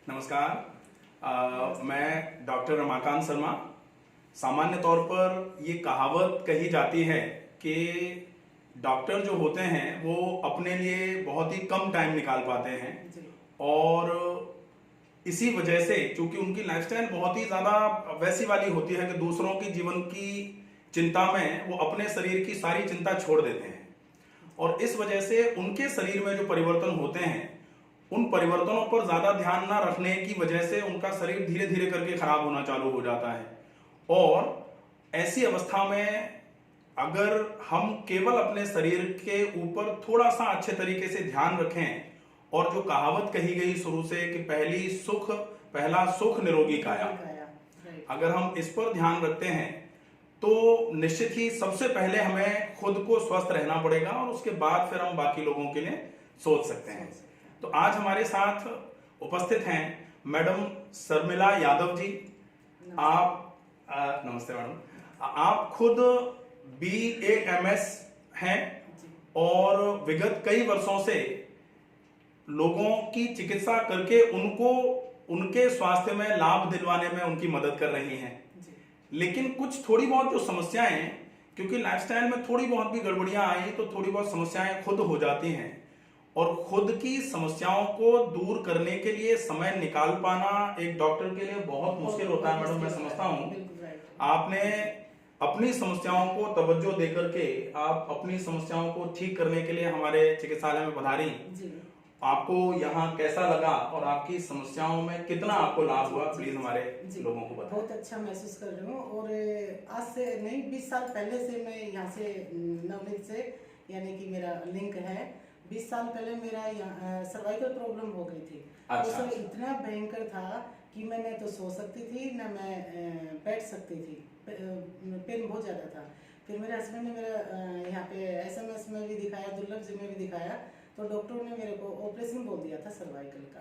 नमस्कार। मैं डॉक्टर रमाकांत शर्मा। सामान्य तौर पर ये कहावत कही जाती है कि डॉक्टर जो होते हैं वो अपने लिए बहुत ही कम टाइम निकाल पाते हैं और इसी वजह से चूंकि उनकी लाइफस्टाइल बहुत ही ज्यादा वैसी वाली होती है कि दूसरों की जीवन की चिंता में वो अपने शरीर की सारी चिंता छोड़ देते हैं और इस वजह से उनके शरीर में जो परिवर्तन होते हैं उन परिवर्तनों पर ज्यादा ध्यान ना रखने की वजह से उनका शरीर धीरे धीरे करके खराब होना चालू हो जाता है। और ऐसी अवस्था में अगर हम केवल अपने शरीर के ऊपर थोड़ा सा अच्छे तरीके से ध्यान रखें और जो कहावत कही गई शुरू से कि पहला सुख निरोगी काया, अगर हम इस पर ध्यान रखते हैं तो निश्चित ही सबसे पहले हमें खुद को स्वस्थ रहना पड़ेगा और उसके बाद फिर हम बाकी लोगों के लिए सोच सकते हैं। तो आज हमारे साथ उपस्थित हैं मैडम शर्मिला यादव जी। आप नमस्ते मैडम। आप खुद BAMS हैं और विगत कई वर्षों से लोगों की चिकित्सा करके उनको उनके स्वास्थ्य में लाभ दिलवाने में उनकी मदद कर रही हैं। लेकिन कुछ थोड़ी बहुत जो समस्याएं, क्योंकि लाइफस्टाइल में थोड़ी बहुत भी गड़बड़ियां आई तो थोड़ी बहुत समस्याएं खुद हो जाती हैं और खुद की समस्याओं को दूर करने के लिए समय निकाल पाना एक डॉक्टर के लिए बहुत मुश्किल होता है। मैडम, मैं समझता हूँ आपने अपनी समस्याओं को तवज्जो देकर के आप अपनी समस्याओं को ठीक करने के लिए हमारे चिकित्सालय में पधारी। आपको यहाँ कैसा लगा और आपकी समस्याओं में कितना आपको लाभ हुआ, प्लीज हमारे लोगों को बताएं। बहुत अच्छा महसूस कर रही हूँ और आज से नहीं 20 साल पहले से मैं यहाँ से नवनीत से यानी कि मेरा लिंक है। 20 साल पहले मेरा सर्वाइकल प्रॉब्लम हो गई थी। अच्छा, उस समय इतना भयंकर था कि मैं न तो सो सकती थी न मैं बैठ सकती थी, पेन बहुत ज़्यादा था। फिर मेरे हस्बैंड ने मेरा यहाँ पे SMS में भी दिखाया, दुर्लभ जी में भी दिखाया, तो डॉक्टर ने मेरे को ऑपरेशन बोल दिया था सर्वाइकल का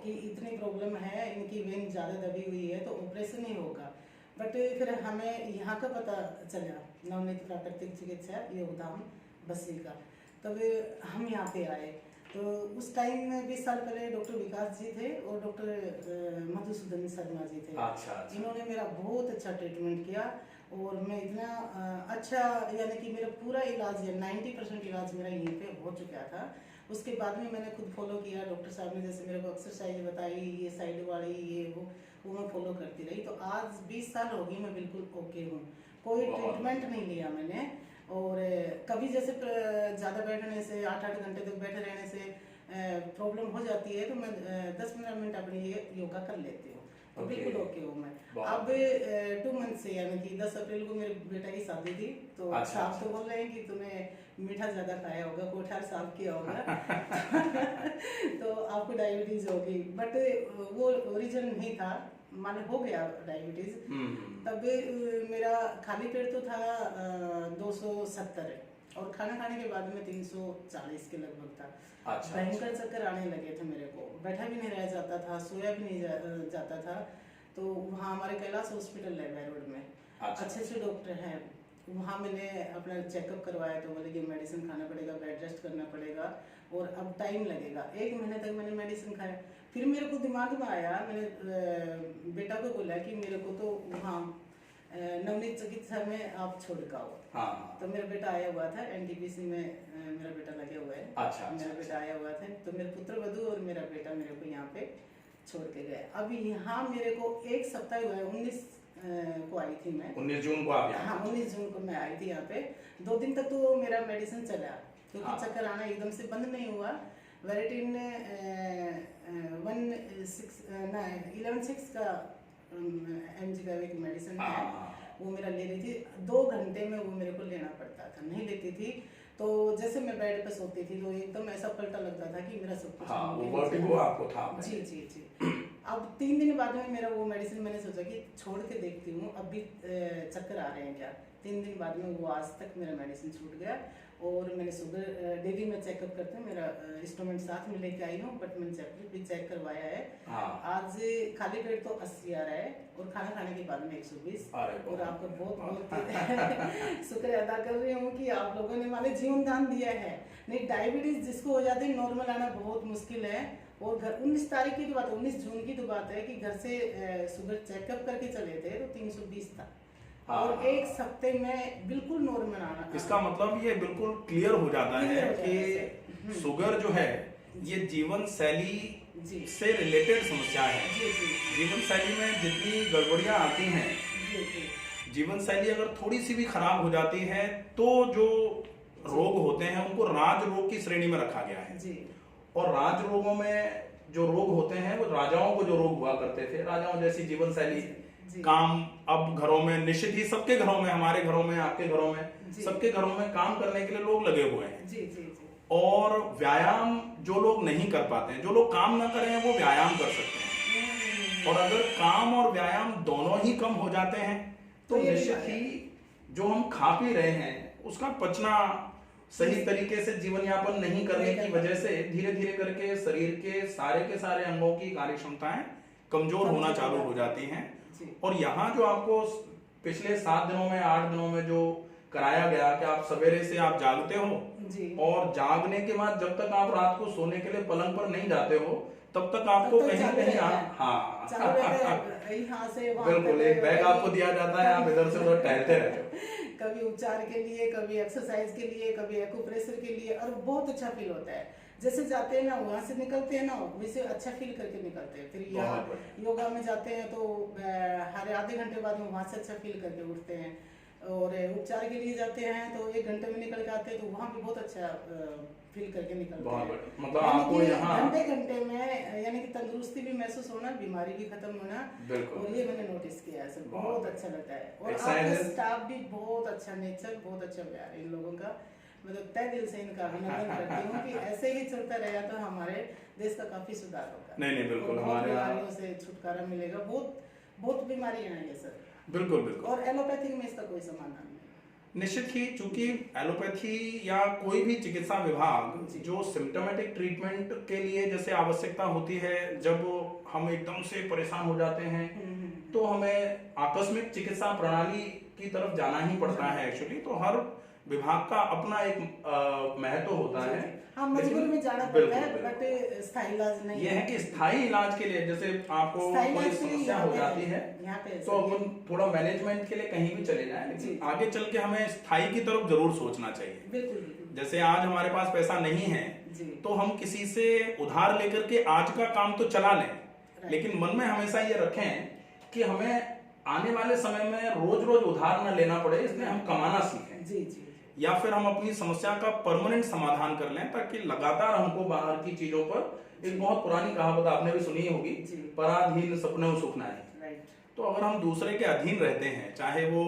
कि इतनी प्रॉब्लम है, इनकी वेन ज़्यादा दबी हुई है तो ऑपरेशन ही होगा। बट फिर हमें यहाँ का पता चला, नवनीत प्राकृतिक चिकित्सा योगधाम बस्सी का, तब हम यहाँ पे आए। तो उस टाइम में 20 साल पहले डॉक्टर विकास जी थे और डॉक्टर मधुसूदन शर्मा जी थे। अच्छा। इन्होंने मेरा बहुत अच्छा ट्रीटमेंट किया और मैं इतना अच्छा यानी कि मेरा पूरा इलाज 90% इलाज मेरा यहीं पे हो चुका था। उसके बाद में मैंने खुद फॉलो किया, डॉक्टर साहब ने जैसे मेरे को एक्सरसाइज बताई, ये साइड वाली ये वो मैं फॉलो करती रही। तो आज 20 साल हो गई, मैं बिल्कुल ओके हूँ, कोई ट्रीटमेंट नहीं लिया मैंने। और कभी जैसे ज़्यादा बैठने से 8-8 घंटे तक बैठे रहने से प्रॉब्लम हो जाती है तो मैं 10-15 मिनट अपनी योगा कर लेती हूँ, तो बिल्कुल ओके हूँ मैं। अब 2 मंथ से यानी कि 10 अप्रैल को मेरे बेटा की शादी थी, तो साहब तो बोल रहे हैं कि तुम्हें मीठा ज़्यादा खाया होगा, कोठार साफ किया होगा तो आपको डायबिटीज़ होगी। बट वो रीजन नहीं था, माने हो गया डायबिटीज। तब मेरा खाली पेट तो था 270 और खाना खाने के बाद में 340 के लगभग था। अच्छा। भयंकर चक्कर आने लगे थे मेरे को, बैठा भी नहीं रह जाता था, सोया भी नहीं जाता था। तो वहाँ हमारे कैलाश हॉस्पिटल है बाय रोड में, अच्छे डॉक्टर हैं, वहाँ मैंने अपना चेकअप करवाया तो बोले कि मेडिसिन खाना पड़ेगा, बेड रेस्ट करना पड़ेगा और अब टाइम लगेगा। 1 महीने तक मैंने मेडिसिन खाया। फिर मेरे को दिमाग में आया, मैंने बेटा को बोला कि मेरे को तो वहाँ नवनीत चिकित्सा में आप छोड़ के आओ। तो मेरा बेटा आया हुआ था, NTPC में मेरा बेटा लगे हुआ है। अच्छा। मेरा बेटा आया हुआ था, तो मेरे पुत्र वधू और मेरा बेटा मेरे को यहाँ पे छोड़ के गए। अभी यहाँ मेरे को 1 सप्ताह हुआ है, 19 को आई थी मैं। 19 जून को आप? हाँ, 19 जून को मैं आई थी यहाँ पे। 2 दिन तक तो मेरा मेडिसिन चला क्योंकि चक्कर आना एकदम से बंद नहीं हुआ। वेरेटिन 11/6 का mg का एक मेडिसिन है, वो मेरा ले रही थी। 2 घंटे में वो मेरे को लेना पड़ता था, नहीं लेती थी तो जैसे मैं बेड पे सोती थी तो एकदम ऐसा पलटा लगता था कि मेरा सब कुछ आपको था। जी। अब 3 दिन बाद में मेरा वो मेडिसिन मैंने सोचा कि छोड़ के देखती हूँ, अब भी चक्कर आ रहे हैं क्या। 3 दिन बाद में वो आज तक मेरा मेडिसिन छूट गया और मैंने सुबह डेली में चेकअप करते हैं, मेरा इंस्ट्रूमेंट साथ में लेके आई हूँ, बट मैंने भी चेक करवाया है। आज खाली पेट तो 80 आ रहा है और खाना खाने के बाद में 120। और आपका बहुत शुक्र अदा कर रही हूँ कि आप लोगों ने हमारे जीवन दान दिया है। नहीं, डायबिटीज जिसको हो जाती है नॉर्मल आना बहुत मुश्किल है और घर 19 तारीख की तो बात, 19 जून की तो बात है कि घर से शुगर चेकअप करके चले थे तो 320 था। हाँ। और एक हफ्ते में बिल्कुल नॉर्मल आना। इसका मतलब ये बिल्कुल क्लियर हो जाता है कि शुगर जो है ये जीवन शैली से रिलेटेड समस्या है। जीवन शैली में जितनी गड़बड़ियां आती हैं, जीवन शैली अगर थोड़ी सी भी खराब हो जाती है तो जो रोग होते हैं उनको राज रोग की श्रेणी में रखा गया है। और राज रोगों में जो रोग होते हैं वो राजाओं को जो रोग हुआ करते थे, राजाओं जैसी जीवन शैली, काम, अब घरों में निश्चित ही सबके घरों में, हमारे घरों में, आपके घरों में, सबके घरों में काम करने के लिए लोग लगे हुए हैं। और व्यायाम जो लोग नहीं कर पाते हैं, जो लोग काम ना करें वो व्यायाम कर सकते हैं। और अगर काम और व्यायाम दोनों ही कम हो जाते हैं तो निश्चित ही जो हम खा पी रहे हैं उसका पचना, सही तरीके से जीवन यापन नहीं करने की वजह से धीरे धीरे करके शरीर के सारे अंगों की कार्य क्षमताएं कमजोर होना चालू हो जाती हैं। और यहाँ जो आपको पिछले 7 दिनों में, 8 दिनों में जो कराया गया कि आप सवेरे से आप जागते हो और जागने के बाद जब तक आप रात को सोने के लिए पलंग पर नहीं जाते हो तब तक आपको कहीं ना कहीं बिल्कुल एक बैग आपको दिया जाता है, आप इधर से उधर टहलते रहते हो। कभी उपचार के लिए, कभी एक्सरसाइज के लिए, कभी एक्यूप्रेशर के लिए, और बहुत अच्छा फील होता है। जैसे जाते हैं ना, वहां से निकलते हैं ना, वैसे अच्छा फील करके निकलते हैं। फिर यहाँ योगा में जाते हैं तो हर आधे घंटे बाद में वहां से अच्छा फील करके उठते हैं। और उपचार के लिए जाते हैं तो 1 घंटे में निकल के आते हैं तो वहाँ भी बहुत अच्छा फील करके निकलते हैं। मतलब आपको यहाँ घंटे में यानी कि तंदुरुस्ती भी महसूस होना, बीमारी भी खत्म होना, और ये मैंने नोटिस किया है सर, बहुत अच्छा लगता है। और आपका स्टाफ भी बहुत अच्छा, नेचर बहुत अच्छा प्यार है इन लोगों का। मतलब तय दिल से इनका अभिनंदन करती हूँ कि ऐसे ही चलता रहेगा तो हमारे देश का काफी सुधार होगा। नहीं बिल्कुल, हमारे बीमारियों से छुटकारा मिलेगा। बहुत बीमारियां हैं ये सर। बिल्कुल। और एलोपैथिक में इसका कोई समाधान नहीं। निश्चित ही, चूंकि एलोपैथी या कोई भी चिकित्सा विभाग जो सिम्टोमेटिक ट्रीटमेंट के लिए जैसे आवश्यकता होती है, जब हम एकदम से परेशान हो जाते हैं तो हमें आकस्मिक चिकित्सा प्रणाली की तरफ जाना ही पड़ता है एक्चुअली। तो हर विभाग का अपना एक महत्व होता है। हाँ, मजबूरी में जाना पड़ता है, बट स्थायी इलाज नहीं। ये है कि स्थायी इलाज के लिए जैसे आपको कोई समस्या हो जाती है तो अपन थोड़ा मैनेजमेंट के लिए कहीं भी चले जाएं, लेकिन आगे चल के हमें स्थायी की तरफ जरूर सोचना चाहिए। बिल्कुल। जैसे आज हमारे पास पैसा नहीं है तो हम किसी से उधार लेकर के आज का काम तो चला लें, लेकिन मन में हमेशा ये रखें कि हमें आने वाले समय में रोज रोज उधार न लेना पड़े, इसमें हम कमाना सीखें। या फिर हम अपनी समस्या का परमानेंट समाधान कर लें, ताकि लगातार हमको बाहर की चीजों पर, एक बहुत पुरानी कहावत आपने भी सुनी होगी, पराधीन सपने सुख नाहीं। तो अगर हम दूसरे के अधीन रहते हैं, चाहे वो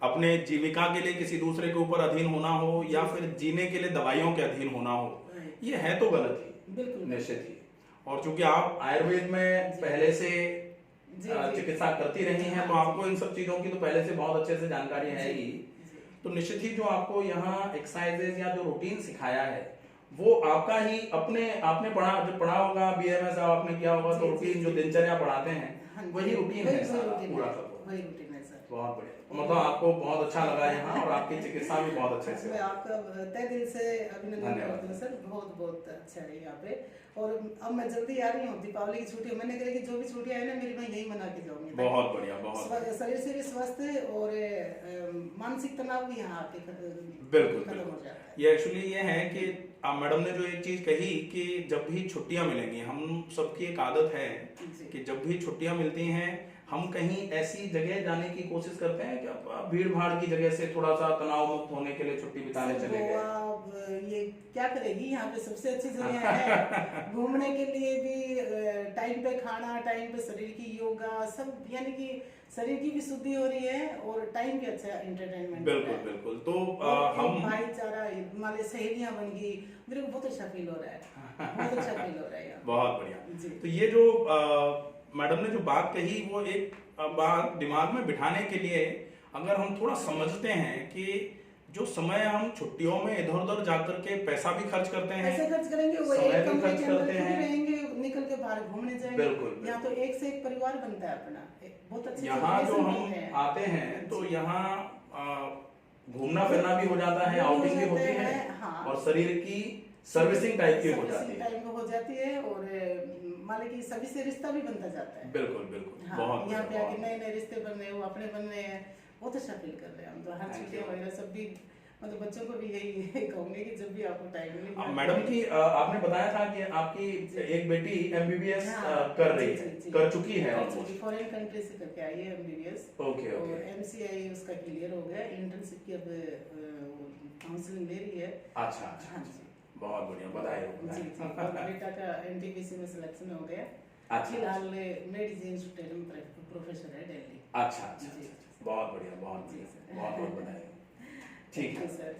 अपने जीविका के लिए किसी दूसरे के ऊपर अधीन होना हो या फिर जीने के लिए दवाइयों के अधीन होना हो, ये है तो गलत ही, निश्चित ही। और चूंकि आप आयुर्वेद में पहले से चिकित्सा करती रही हैं तो आपको इन सब चीजों की तो पहले से बहुत अच्छे से जानकारी है ही। तो निश्चित ही जो आपको यहाँ एक्सरसाइजेज या जो रूटीन सिखाया है वो आपका ही आपने पढ़ा होगा, बीएमएस आपने किया होगा, तो रूटीन जो दिनचर्या पढ़ाते हैं वही रूटीन है पूरा का। बहुत बढ़िया, मतलब आपको बहुत अच्छा लगा यहाँ, और आपकी चिकित्सा भी बहुत अच्छे से। मैं आपका तय दिल से अभिनंदन करती हूँ सर, बहुत अच्छा है यहाँ पे। और अब मैं जल्दी आ रही हूँ, दीपावली की छुट्टी मैंने कहा कि जो भी छुट्टियां है ना मेरी, मैं यही मना के जाऊंगी। बहुत बढ़िया, शरीर से भी स्वस्थ और मानसिक तनाव भी यहाँ आके बिल्कुल खत्म हो जाता है। ये एक्चुअली ये है कि मैडम ने जो एक चीज कही कि जब भी छुट्टियां मिलेंगी, हम सबकी एक आदत है कि जब भी छुट्टियां मिलती हैं हम कहीं ऐसी जगह जाने की कोशिश करते हैं कि भीड़ भाड़ की जगह से थोड़ा सा तनाव मुक्त होने के लिए छुट्टी बिताने चले गए। ये क्या करेगी, यहाँ पे सबसे अच्छी जगह है घूमने के लिए भी, टाइम पे खाना, टाइम पे शरीर की योगा, सब यानी कि शरीर की भी शुद्धि हो रही है और टाइम भी अच्छा एंटरटेनमेंट। बिल्कुल। तो हम भाईचारा, हमारे सहेलियां बन गई, मेरे को बहुत अच्छा फील हो रहा है, बहुत अच्छा फील हो रहा है। बहुत बढ़िया। तो ये जो मैडम ने जो बात कही वो एक बात दिमाग में बिठाने के लिए, अगर हम थोड़ा समझते हैं कि जो समय हम छुट्टियों में इधर उधर जाकर के पैसा भी खर्च करते हैं, पैसे खर्च करेंगे, वो समय भी खर्च करते हैं, रहेंगे, निकल के बाहर घूमने जाएंगे। बिल्कुल। यहाँ तो एक से एक परिवार बनता है अपना, बहुत अच्छे। यहाँ जो हम आते हैं तो यहाँ घूमना फिरना भी हो जाता है, आउटिंग भी होती है, और शरीर की सर्विसिंग टाइप की हो जाती है। टाइप हो जाती है और मान लो कि सभी से रिश्ता भी बनता जाता है। बिल्कुल बिल्कुल। हाँ, बहुत यहाँ पे बहुत आके नए नए रिश्ते बन रहे हैं, वो अपने बन रहे हैं, बहुत अच्छा फील कर रहे हैं हम तो। हर Thank छुट्टियाँ you। वगैरह सब भी मतलब बच्चों को भी यही कहूँगी कि जब भी आपको टाइम मिले अब मैडम की आपने बताया था कि आपकी एक बेटी एमबीबीएस कर रही है, कर चुकी है ऑलमोस्ट। फॉरेन कंट्री से करके आई है एमबीबीएस। Okay okay. और एमसीआई उसका क्लियर हो गया, इंटर्नशिप की अब काउंसलिंग ले रही है। अच्छा अच्छा। हाँ जी, बहुत बढ़िया, बधाई हो जी जी। बधाई। और बेटा का एनटीपीसी में सिलेक्शन हो गया। अच्छा फिलहाल मेडिसिन स्टूडेंट में प्रोफेसर है दिल्ली। अच्छा अच्छा। जी। बहुत बढ़िया, बहुत जी बढ़िया, सर। बहुत बहुत बधाई। ठीक है सर।